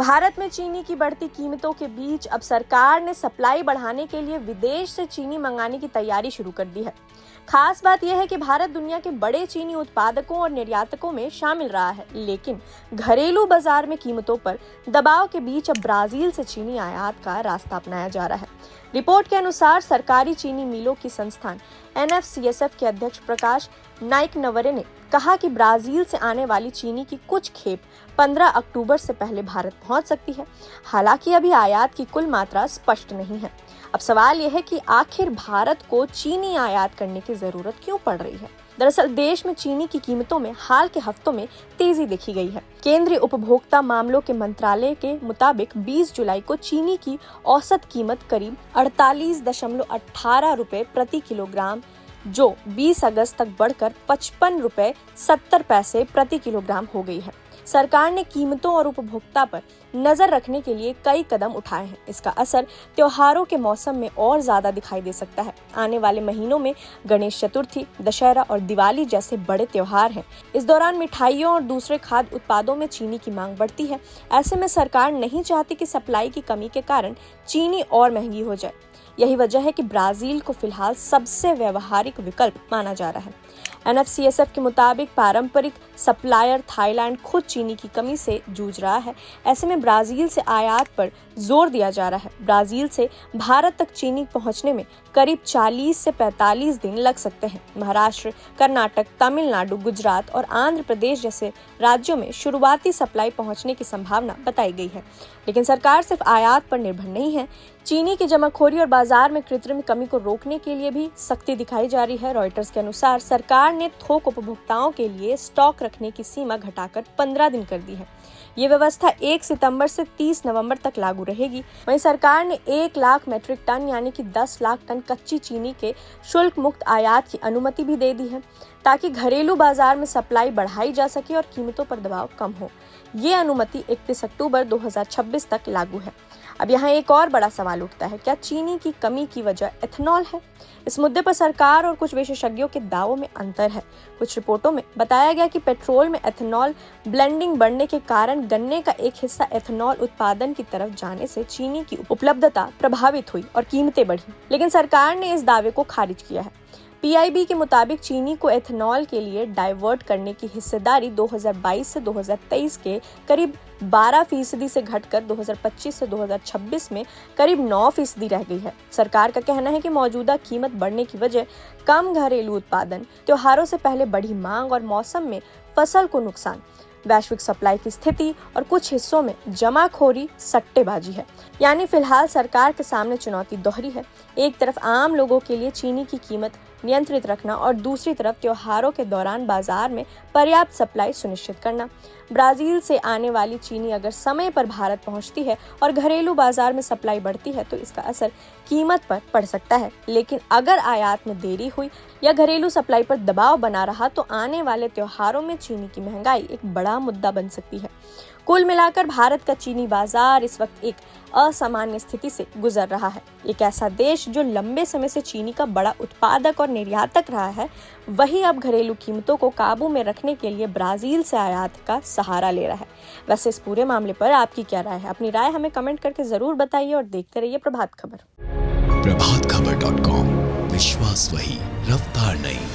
भारत में चीनी की बढ़ती कीमतों के बीच अब सरकार ने सप्लाई बढ़ाने के लिए विदेश से चीनी मंगाने की तैयारी शुरू कर दी है। खास बात यह है कि भारत दुनिया के बड़े चीनी उत्पादकों और निर्यातकों में शामिल रहा है, लेकिन घरेलू बाजार में कीमतों पर दबाव के बीच अब ब्राजील से चीनी आयात का रास्ता अपनाया जा रहा है। रिपोर्ट के अनुसार सरकारी चीनी मिलों की संस्थान NFCSF के अध्यक्ष प्रकाश नाइकनवरे ने कहा कि ब्राजील से आने वाली चीनी की कुछ खेप 15 अक्टूबर से पहले भारत पहुंच सकती है। हालांकि अभी आयात की कुल मात्रा स्पष्ट नहीं है। अब सवाल यह है कि आखिर भारत को चीनी आयात करने की जरूरत क्यों पड़ रही है। दरअसल देश में चीनी की कीमतों में हाल के हफ्तों में तेजी देखी गई है। केंद्रीय उपभोक्ता मामलों के मंत्रालय के मुताबिक 20 जुलाई को चीनी की औसत कीमत करीब 48.18 रुपए प्रति किलोग्राम, जो 20 अगस्त तक बढ़कर 55 रुपए 70 पैसे प्रति किलोग्राम हो गई है। सरकार ने कीमतों और उपभोक्ता पर नजर रखने के लिए कई कदम उठाए हैं। इसका असर त्योहारों के मौसम में और ज्यादा दिखाई दे सकता है। आने वाले महीनों में गणेश चतुर्थी, दशहरा और दिवाली जैसे बड़े त्योहार हैं। इस दौरान मिठाइयों और दूसरे खाद्य उत्पादों में चीनी की मांग बढ़ती है। ऐसे में सरकार नहीं चाहती कि सप्लाई की कमी के कारण चीनी और महंगी हो जाए। यही वजह है कि ब्राजील को फिलहाल सबसे व्यवहारिक विकल्प माना जा रहा है। NFCSF के मुताबिक पारंपरिक सप्लायर थाईलैंड खुद चीनी की कमी से जूझ रहा है। ऐसे में ब्राजील से आयात पर जोर दिया जा रहा है। ब्राजील से भारत तक चीनी पहुंचने में करीब 40 से 45 दिन लग सकते हैं। महाराष्ट्र, कर्नाटक, तमिलनाडु, गुजरात और आंध्र प्रदेश जैसे राज्यों में शुरुआती सप्लाई पहुंचने की संभावना बताई गई है, लेकिन सरकार सिर्फ आयात पर निर्भर नहीं है। चीनी की जमाखोरी और बाजार में कृत्रिम कमी को रोकने के लिए भी सख्ती दिखाई जा रही है। रॉयटर्स के अनुसार सरकार ने थोक उपभोक्ताओं के लिए स्टॉक रखने की सीमा घटाकर 15 दिन कर दी है। ये व्यवस्था 1 सितंबर से 30 नवंबर तक लागू रहेगी। वहीं सरकार ने 1 लाख मीट्रिक टन यानी कि 10 लाख टन कच्ची चीनी के शुल्क मुक्त आयात की अनुमति भी दे दी है, ताकि घरेलू बाजार में सप्लाई बढ़ाई जा सके और कीमतों पर दबाव कम हो। ये अनुमति 31 अक्टूबर 2026 तक लागू है। अब यहाँ एक और बड़ा सवाल उठता है, क्या चीनी की कमी की वजह एथेनॉल है? इस मुद्दे पर सरकार और कुछ विशेषज्ञों के दावों में अंतर है। कुछ रिपोर्टों में बताया गया कि पेट्रोल में एथेनॉल ब्लेंडिंग बढ़ने के कारण गन्ने का एक हिस्सा एथेनॉल उत्पादन की तरफ जाने से चीनी की उपलब्धता प्रभावित हुई और कीमतें बढ़ी, लेकिन सरकार ने इस दावे को खारिज किया है। PIB के मुताबिक चीनी को एथेनॉल के लिए डाइवर्ट करने की हिस्सेदारी 2022 से 2023 के करीब 12% से घटकर 2025 से 2026 में करीब 9% रह गई है। सरकार का कहना है कि मौजूदा कीमत बढ़ने की वजह कम घरेलू उत्पादन, त्योहारों से पहले बढ़ी मांग और मौसम में फसल को नुकसान, वैश्विक सप्लाई की स्थिति और कुछ हिस्सों में जमाखोरी, सट्टेबाजी है। यानी फिलहाल सरकार के सामने चुनौती दोहरी है। एक तरफ आम लोगों के लिए चीनी की कीमत नियंत्रित रखना और दूसरी तरफ त्योहारों के दौरान बाजार में पर्याप्त सप्लाई सुनिश्चित करना। ब्राजील से आने वाली चीनी अगर समय पर भारत पहुंचती है और घरेलू बाजार में सप्लाई बढ़ती है तो इसका असर कीमत पर पड़ सकता है, लेकिन अगर आयात में देरी हुई या घरेलू सप्लाई पर दबाव बना रहा तो आने वाले त्योहारों में चीनी की महंगाई एक बड़ा मुद्दा बन सकती है। कुल मिलाकर भारत का चीनी बाजार इस वक्त एक असामान्य स्थिति से गुजर रहा है। एक ऐसा देश जो लंबे समय से चीनी का बड़ा उत्पादक और निर्यातक रहा है, वही अब घरेलू कीमतों को काबू में रखने के लिए ब्राजील से आयात का सहारा ले रहा है। वैसे इस पूरे मामले पर आपकी क्या राय है? अपनी राय हमें कमेंट करके जरूर बताइए और देखते रहिए प्रभात खबर। प्रभातखबर.com, विश्वास वही, रफ्तार नहीं।